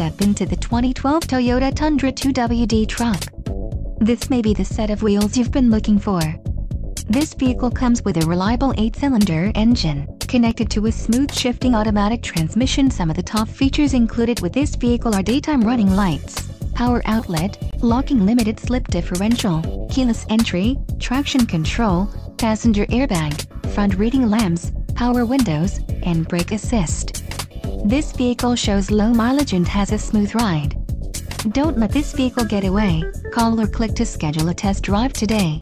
step into the 2012 Toyota Tundra 2WD truck. This may be the set of wheels you've been looking for. This vehicle comes with a reliable 8-cylinder engine, connected to a smooth shifting automatic transmission. Some of the top features included with this vehicle are daytime running lights, power outlet, locking limited slip differential, keyless entry, traction control, passenger airbag, front reading lamps, power windows, and brake assist. This vehicle shows low mileage and has a smooth ride. Don't let this vehicle get away. Call or click to schedule a test drive today.